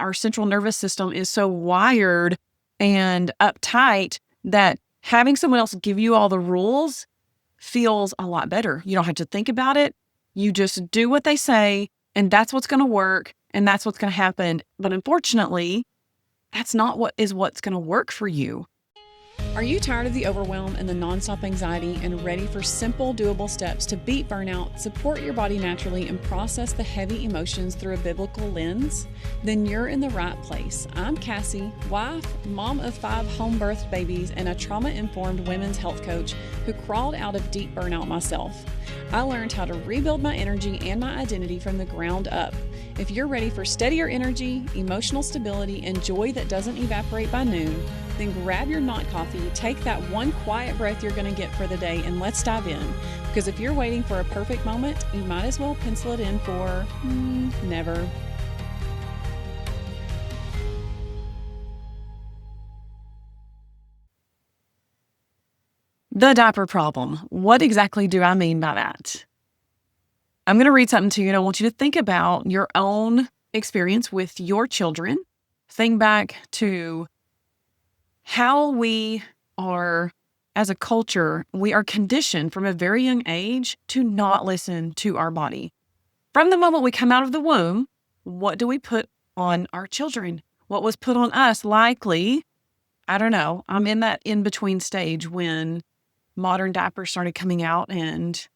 our central nervous system is so wired and uptight that having someone else give you all the rules feels a lot better. You don't have to think about it. You just do what they say, and that's what's going to work, and that's what's going to happen. But unfortunately, that's not what's going to work for you. Are you tired of the overwhelm and the nonstop anxiety and ready for simple, doable steps to beat burnout, support your body naturally, and process the heavy emotions through a biblical lens? Then you're in the right place. I'm Cassie, wife, mom of 5 home-birthed babies, and a trauma-informed women's health coach who crawled out of deep burnout myself. I learned how to rebuild my energy and my identity from the ground up. If you're ready for steadier energy, emotional stability, and joy that doesn't evaporate by noon, then grab your not coffee, take that one quiet breath you're going to get for the day, and let's dive in. Because if you're waiting for a perfect moment, you might as well pencil it in for never. The diaper problem. What exactly do I mean by that? I'm going to read something to you, and I want you to think about your own experience with your children. Think back to how we are, as a culture, we are conditioned from a very young age to not listen to our body. From the moment we come out of the womb, what do we put on our children? What was put on us likely, I don't know, I'm in that in-between stage when modern diapers started coming out and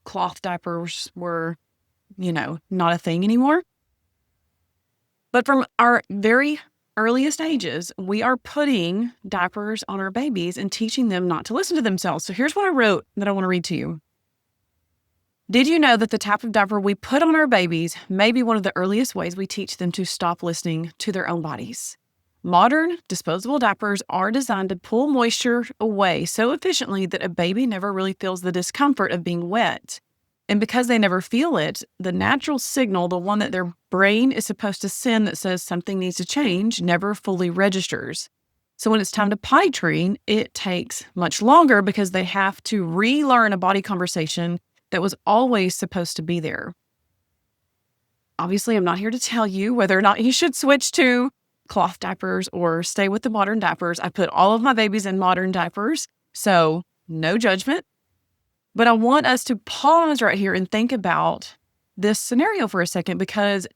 cloth diapers were, not a thing anymore. But from our very earliest ages, we are putting diapers on our babies and teaching them not to listen to themselves. So here's what I wrote that I want to read to you. Did you know that the type of diaper we put on our babies may be one of the earliest ways we teach them to stop listening to their own bodies? Modern disposable diapers are designed to pull moisture away so efficiently that a baby never really feels the discomfort of being wet. And because they never feel it, the natural signal, the one that their brain is supposed to send that says something needs to change, never fully registers. So when it's time to potty train, it takes much longer because they have to relearn a body conversation that was always supposed to be there. Obviously, I'm not here to tell you whether or not you should switch to cloth diapers or stay with the modern diapers. I put all of my babies in modern diapers, so no judgment. But I want us to pause right here and think about this scenario for a second, because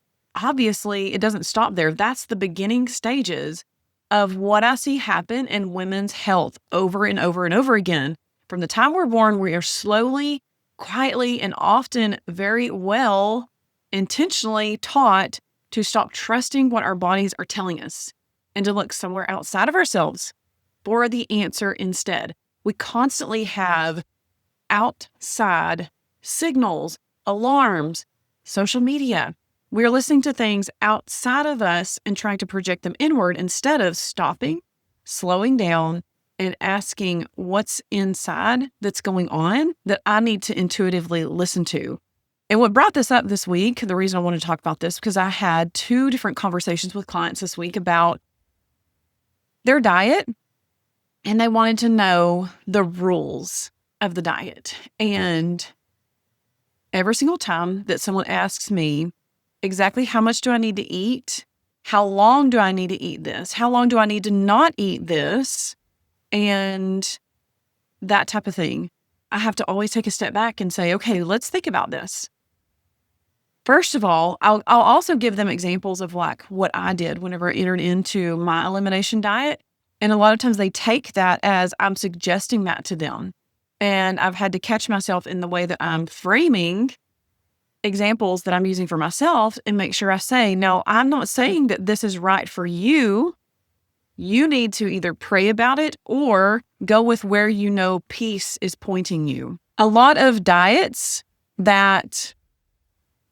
obviously it doesn't stop there. That's the beginning stages of what I see happen in women's health over and over and over again. From the time we're born, we are slowly, quietly, and often very well intentionally taught to stop trusting what our bodies are telling us and to look somewhere outside of ourselves for the answer instead. We constantly have outside signals, alarms, social media. We're listening to things outside of us and trying to project them inward instead of stopping, slowing down, and asking what's inside that's going on that I need to intuitively listen to. And what brought this up this week, the reason I want to talk about this, because I had 2 different conversations with clients this week about their diet, and they wanted to know the rules of the diet. And every single time that someone asks me exactly how much do I need to eat, how long do I need to eat this, how long do I need to not eat this, and that type of thing, I have to always take a step back and say, okay, let's think about this. First of all, I'll also give them examples of like what I did whenever I entered into my elimination diet. And a lot of times they take that as I'm suggesting that to them. And I've had to catch myself in the way that I'm framing examples that I'm using for myself and make sure I say, no, I'm not saying that this is right for you. You need to either pray about it or go with where you know peace is pointing you. A lot of diets that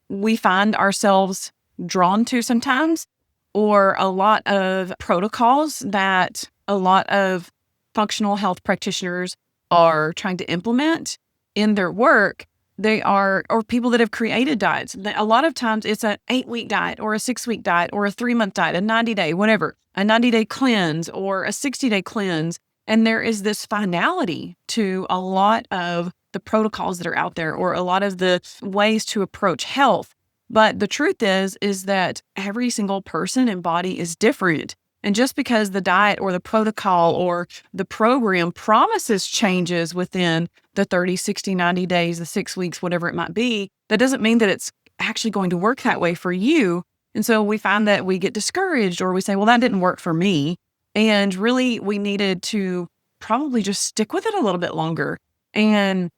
we find ourselves drawn to sometimes, or a lot of protocols that a lot of functional health practitioners are trying to implement in their work, or people that have created diets. A lot of times it's an 8-week diet or a 6-week diet or a 3-month diet, a 90-day, whatever, a 90-day cleanse or a 60-day cleanse. And there is this finality to a lot of the protocols that are out there, or a lot of the ways to approach health. But the truth is that every single person and body is different. And just because the diet or the protocol or the program promises changes within the 30, 60, 90 days, the 6 weeks, whatever it might be, that doesn't mean that it's actually going to work that way for you. And so we find that we get discouraged, or we say, well, that didn't work for me. And really, we needed to probably just stick with it a little bit longer. And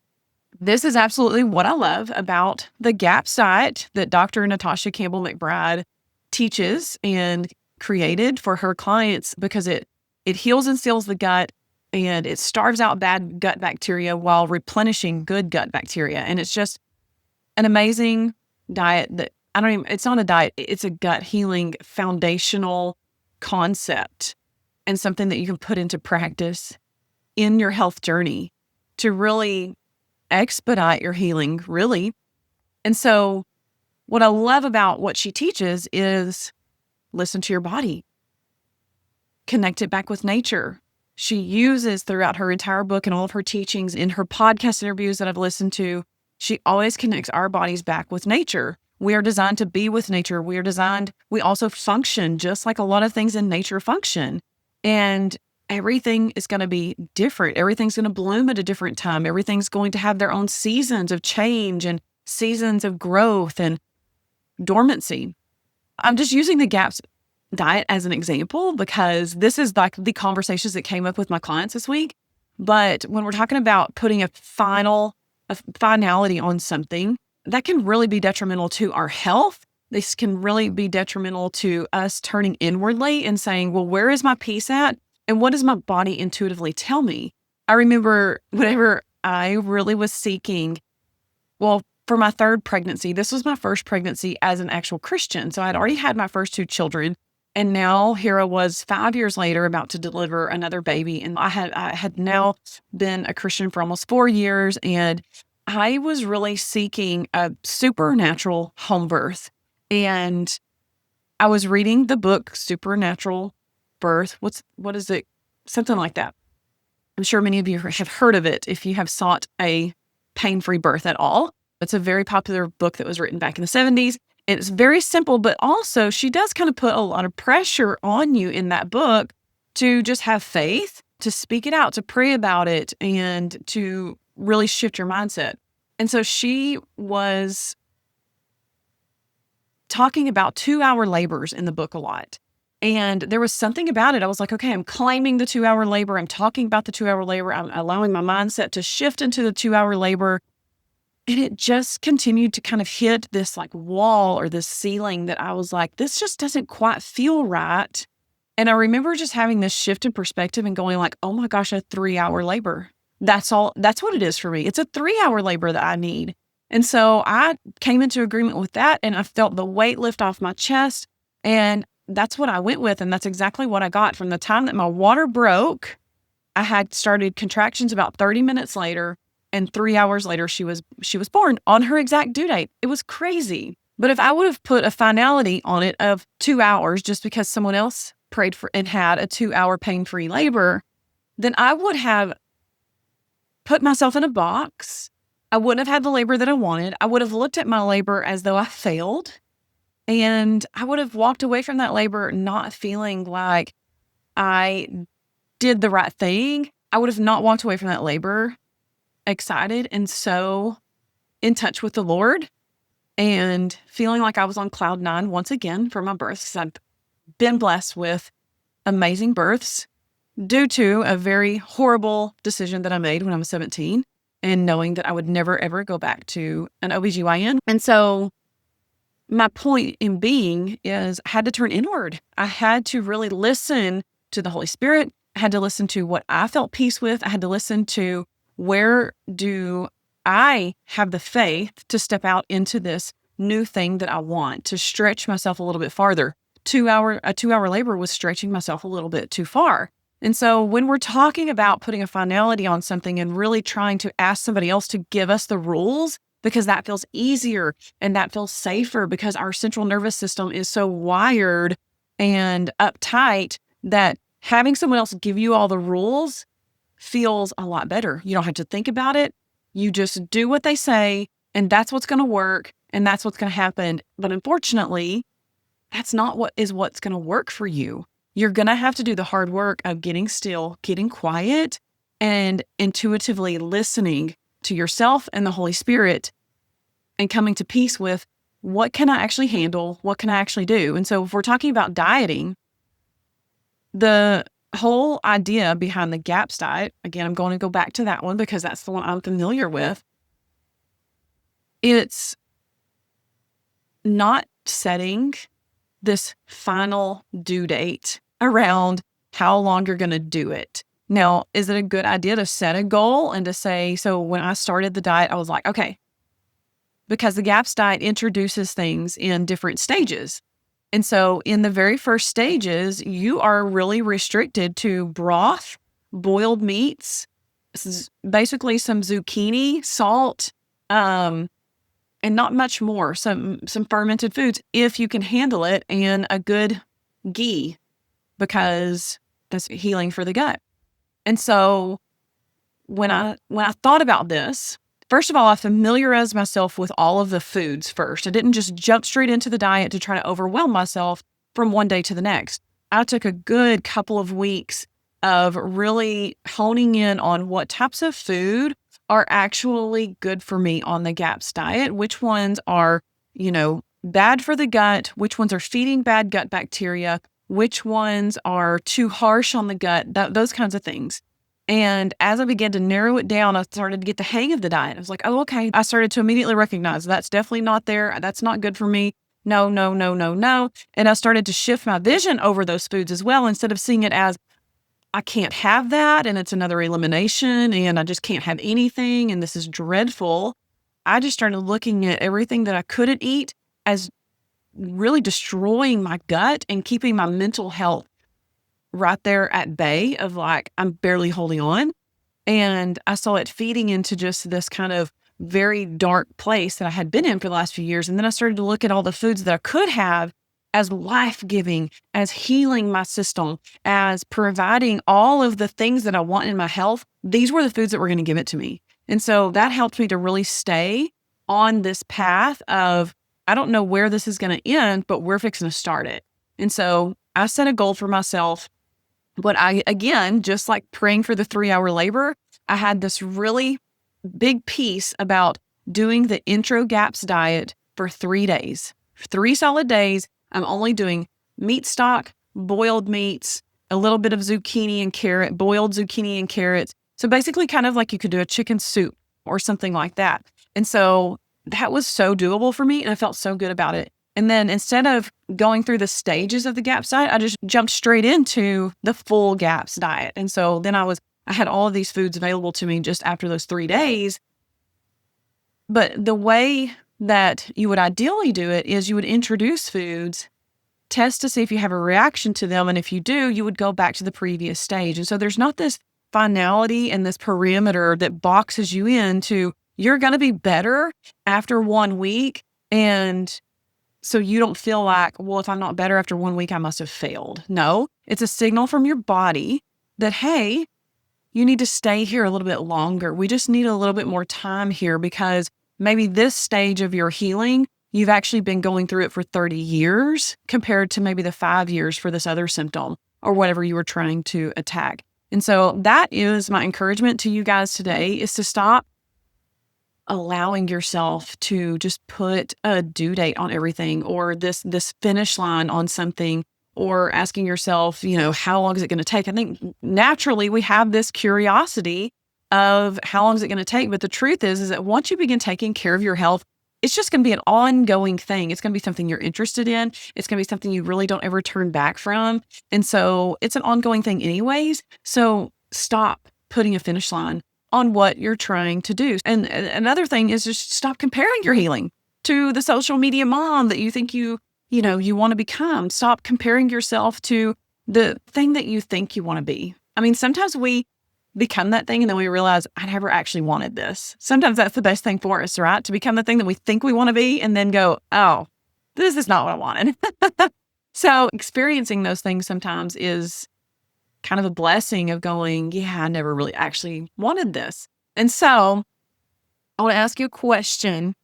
this is absolutely what I love about the GAPS diet that Dr. Natasha Campbell McBride teaches and created for her clients, because it heals and seals the gut, and it starves out bad gut bacteria while replenishing good gut bacteria. And it's just an amazing diet that it's not a diet, it's a gut healing foundational concept, and something that you can put into practice in your health journey to really expedite your healing, really. And so what I love about what she teaches is listen to your body, connect it back with nature. She uses throughout her entire book and all of her teachings, in her podcast interviews that I've listened to, she always connects our bodies back with nature. We are designed to be with nature. We also function just like a lot of things in nature function. And everything is going to be different. Everything's going to bloom at a different time. Everything's going to have their own seasons of change and seasons of growth and dormancy. I'm just using the GAPS diet as an example because this is like the conversations that came up with my clients this week. But when we're talking about putting a finality on something, that can really be detrimental to our health. This can really be detrimental to us turning inwardly and saying, well, where is my peace at? And what does my body intuitively tell me? I remember whenever I really was seeking, for my third pregnancy, this was my first pregnancy as an actual Christian. So I'd already had my first two children. And now here I was 5 years later about to deliver another baby. And I had now been a Christian for almost 4 years. And I was really seeking a supernatural home birth. And I was reading the book, Supernatural Birth. What is it? Something like that. I'm sure many of you have heard of it if you have sought a pain-free birth at all. It's a very popular book that was written back in the 70s. It's very simple, but also she does kind of put a lot of pressure on you in that book to just have faith, to speak it out, to pray about it, and to really shift your mindset. And so she was talking about 2-hour labors in the book a lot. And there was something about it. I was like, okay, I'm claiming the 2-hour labor. I'm talking about the 2-hour labor. I'm allowing my mindset to shift into the 2-hour labor. And it just continued to kind of hit this like wall or this ceiling that I was like, this just doesn't quite feel right. And I remember just having this shift in perspective and going like, oh my gosh, a 3-hour labor. That's all. That's what it is for me. It's a 3-hour labor that I need. And so I came into agreement with that, and I felt the weight lift off my chest. And that's what I went with. And that's exactly what I got. From the time that my water broke, I had started contractions about 30 minutes later. And 3 hours later, she was born on her exact due date. It was crazy. But if I would have put a finality on it of 2 hours just because someone else prayed for and had a 2-hour pain-free labor, then I would have put myself in a box. I wouldn't have had the labor that I wanted. I would have looked at my labor as though I failed. And I would have walked away from that labor not feeling like I did the right thing. I would have not walked away from that labor excited and so in touch with the Lord and feeling like I was on cloud 9 once again for my births, because I've been blessed with amazing births due to a very horrible decision that I made when I was 17 and knowing that I would never, ever go back to an OBGYN. And so my point in being is I had to turn inward. I had to really listen to the Holy Spirit. I had to listen to what I felt peace with. I had to listen to where do I have the faith to step out into this new thing that I want, to stretch myself a little bit farther. A 2-hour labor was stretching myself a little bit too far. And so when we're talking about putting a finality on something and really trying to ask somebody else to give us the rules, because that feels easier and that feels safer, because our central nervous system is so wired and uptight that having someone else give you all the rules feels a lot better. You don't have to think about it. You just do what they say, and that's what's going to work. and that's what's going to happen. But unfortunately, that's not what's going to work for you. You're going to have to do the hard work of getting still, getting quiet, and intuitively listening to yourself and the Holy Spirit and coming to peace with what can I actually handle? What can I actually do? And so if we're talking about dieting, the whole idea behind the GAPS diet, again, I'm going to go back to that one because that's the one I'm familiar with. It's not setting this final due date around how long you're going to do it. Now, is it a good idea to set a goal and to say, so when I started the diet, I was like, okay, because the GAPS diet introduces things in different stages. And so in the very first stages, you are really restricted to broth, boiled meats, basically some zucchini, salt, and not much more, some fermented foods, if you can handle it, and a good ghee, because that's healing for the gut. And so when I thought about this, first of all, I familiarized myself with all of the foods first. I didn't just jump straight into the diet to try to overwhelm myself from one day to the next. I took a good couple of weeks of really honing in on what types of food are actually good for me on the GAPS diet, which ones are, bad for the gut, which ones are feeding bad gut bacteria, which ones are too harsh on the gut, those kinds of things. And as I began to narrow it down, I started to get the hang of the diet. I was like, oh, okay. I started to immediately recognize that's definitely not there. That's not good for me. No, no, no, no, no. And I started to shift my vision over those foods as well, instead of seeing it as, I can't have that, and it's another elimination, and I just can't have anything, and this is dreadful. I just started looking at everything that I couldn't eat as really destroying my gut and keeping my mental health right there at bay of like, I'm barely holding on. And I saw it feeding into just this kind of very dark place that I had been in for the last few years. And then I started to look at all the foods that I could have as life-giving, as healing my system, as providing all of the things that I want in my health. These were the foods that were going to give it to me. And so that helped me to really stay on this path of, I don't know where this is going to end, but we're fixing to start it. And so I set a goal for myself. But again, just like praying for the 3-hour labor, I had this really big piece about doing the intro GAPS diet for 3 days, 3 solid days. I'm only doing meat stock, boiled meats, a little bit of zucchini and carrot, boiled zucchini and carrots. So basically kind of like you could do a chicken soup or something like that. And so that was so doable for me, and I felt so good about it. And then instead of going through the stages of the GAPS diet, I just jumped straight into the full GAPS diet. And so then I had all of these foods available to me just after those 3 days. But the way that you would ideally do it is you would introduce foods, test to see if you have a reaction to them. And if you do, you would go back to the previous stage. And so there's not this finality and this perimeter that boxes you into, you're going to be better after 1 week. And so you don't feel like, well, if I'm not better after 1 week, I must have failed. No, it's a signal from your body that, hey, you need to stay here a little bit longer. We just need a little bit more time here, because maybe this stage of your healing, you've actually been going through it for 30 years compared to maybe the 5 years for this other symptom or whatever you were trying to attack. And so that is my encouragement to you guys today, is to stop allowing yourself to just put a due date on everything, or this finish line on something, or asking yourself, how long is it going to take? I think naturally we have this curiosity of how long is it going to take? But the truth is that once you begin taking care of your health, it's just going to be an ongoing thing. It's going to be something you're interested in. It's going to be something you really don't ever turn back from. And so it's an ongoing thing anyways. So stop putting a finish line on what you're trying to do. And another thing is just stop comparing your healing to the social media mom that you think you want to become. Stop comparing yourself to the thing that you think you want to be. I mean, sometimes we become that thing and then we realize, I never actually wanted this. Sometimes that's the best thing for us, right? To become the thing that we think we want to be and then go, oh, this is not what I wanted. So experiencing those things sometimes is kind of a blessing of going, yeah, I never really actually wanted this. And so I want to ask you a question.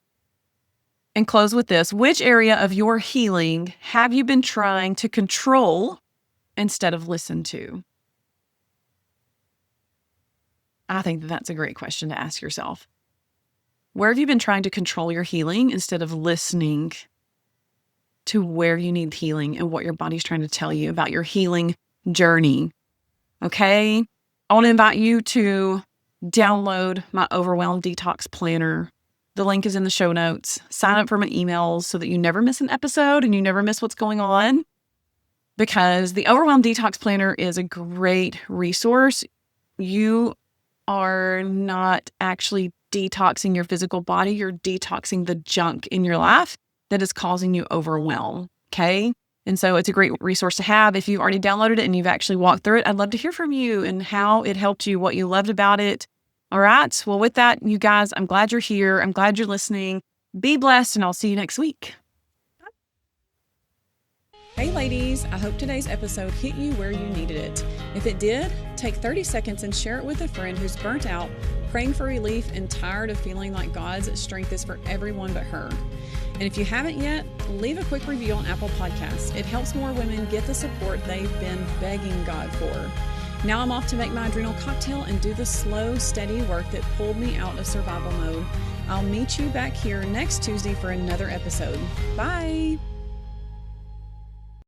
And close with this. Which area of your healing have you been trying to control instead of listen to? I think that's a great question to ask yourself. Where have you been trying to control your healing instead of listening to where you need healing and what your body's trying to tell you about your healing journey? Okay? I want to invite you to download my Overwhelm Detox Planner. The link is in the show notes. Sign up for my emails so that you never miss an episode and you never miss what's going on. Because the Overwhelm Detox Planner is a great resource. You are not actually detoxing your physical body. You're detoxing the junk in your life that is causing you overwhelm. Okay? And so it's a great resource to have. If you've already downloaded it and you've actually walked through it, I'd love to hear from you and how it helped you, what you loved about it. All right. Well, with that, you guys, I'm glad you're here. I'm glad you're listening. Be blessed, and I'll see you next week. Hey ladies, I hope today's episode hit you where you needed it. If it did, take 30 seconds and share it with a friend who's burnt out, praying for relief, and tired of feeling like God's strength is for everyone but her. And if you haven't yet, leave a quick review on Apple Podcasts. It helps more women get the support they've been begging God for. Now I'm off to make my adrenal cocktail and do the slow, steady work that pulled me out of survival mode. I'll meet you back here next Tuesday for another episode. Bye!